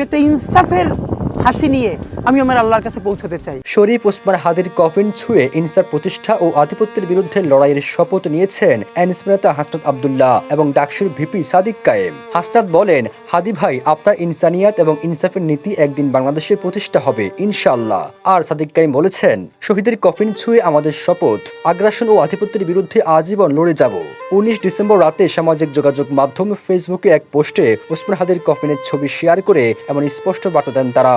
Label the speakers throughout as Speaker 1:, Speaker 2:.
Speaker 1: একটা ইনসাফের হাসি নিয়ে আমি আমার আল্লাহর কাছে পৌঁছতে চাই।
Speaker 2: শরীফ ওসমান হাদির কফিন ছুঁয়ে ইনসাফ প্রতিষ্ঠা ও আধিপত্যের বিরুদ্ধে লড়াইয়ের শপথ নিয়েছেন এনএসপি নেতা হাসনাত আব্দুল্লাহ এবং ডাকসুর ভিপি সাদিক কায়েম। হাসনাত বলেন, হাদি ভাই, আপনার ইনসানিয়াত এবং ইনসাফের নীতি একদিন বাংলাদেশে প্রতিষ্ঠা হবে ইনশাআল্লাহ। আর সাদিক কায়েম বলেছেন, শহীদের কফিন ছুঁয়ে আমাদের শপথ, আগ্রাসন ও আধিপত্যের বিরুদ্ধে আজীবন লড়ে যাব। 19 ডিসেম্বর রাতে সামাজিক যোগাযোগ মাধ্যম ফেসবুকে এক পোস্টে ওসমান হাদির কফিনের ছবি শেয়ার করে এমন স্পষ্ট বার্তা দেন তারা।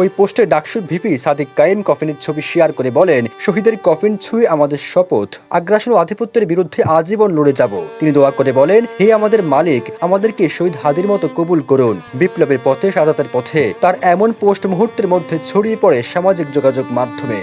Speaker 2: ওই পোস্টে ডাকসুর ভিপি সাদিক কায়েম কফিনের ছবি শেয়ার করে বলেন, শহীদের কফিন ছুঁয়ে আমাদের শপথ, আগ্রাসন ও আধিপত্যের বিরুদ্ধে আজীবন লড়ে যাব। তিনি দোয়া করে বলেন, হে আমাদের মালিক, আমাদেরকে শহীদ হাদির মতো কবুল করুন। বিপ্লবের পথে, শাহাদাতের পথে। তার এমন পোস্ট মুহূর্তের মধ্যে ছড়িয়ে পড়ে সামাজিক যোগাযোগ মাধ্যমে।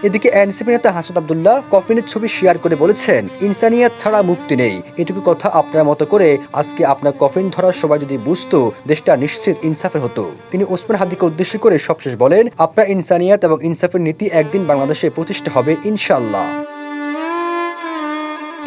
Speaker 2: এদিকে এনসিপি নেতা হাসনাত আব্দুল্লাহ কফিনের ছবি শেয়ার করে বলেছেন, ইনসানিয়াত ছাড়া মুক্তি নেই। এটুকু কথা আপনার মতো করে আজকে আপনার কফিন ধরার সবাই যদি বুঝতো, দেশটা নিশ্চিত ইনসাফের হতো। তিনি ওসমান হাদিকে উদ্দেশ্য করে সবশেষ বলেন, আপনার ইনসানিয়াত এবং ইনসাফের নীতি একদিন বাংলাদেশে প্রতিষ্ঠা হবে ইনশাআল্লাহ।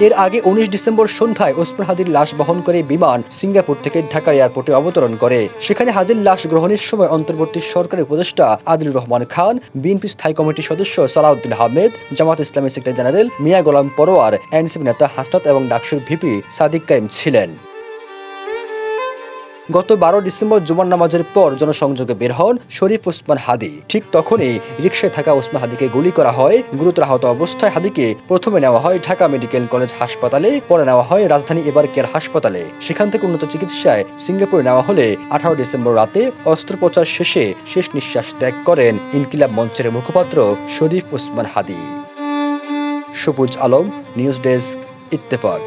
Speaker 2: এর আগে 19 ডিসেম্বর সন্ধ্যায় ওসমান হাদির লাশ বহন করে বিমান সিঙ্গাপুর থেকে ঢাকা এয়ারপোর্টে অবতরণ করে। সেখানে হাদির লাশ গ্রহণের সময় অন্তর্বর্তী সরকারের উপদেষ্টা আদিলুর রহমান খান, বিএনপি স্থায়ী কমিটির সদস্য সালাউদ্দিন আহমেদ, জামাত ইসলামী সেক্রেটারি জেনারেল মিয়া গোলাম পরোয়ার, এনসিপি নেতা হাসনাত এবং ডাকসুর ভিপি সাদিক কায়েম ছিলেন। গত 12 ডিসেম্বর জুমার নামাজের পর জনসংযোগে বের হন শরীফ ওসমান হাদি। ঠিক তখনই রিকশায় থাকা ওসমান হাদিকে গুলি করা হয়। গুরুতর আহত অবস্থায় হাদিকে প্রথমে নেওয়া হয় ঢাকা মেডিকেল কলেজ হাসপাতালে, পরে নেওয়া হয় রাজধানী এবার কেয়ার হাসপাতালে। সেখান থেকে উন্নত চিকিৎসায় সিঙ্গাপুরে নেওয়া হলে 18 ডিসেম্বর রাতে অস্ত্রোপচার শেষে শেষ নিঃশ্বাস ত্যাগ করেন ইনকিলাব মঞ্চের মুখপাত্র শরীফ ওসমান হাদি। সবুজ আলম, নিউজ ডেস্ক, ইত্তেফাক।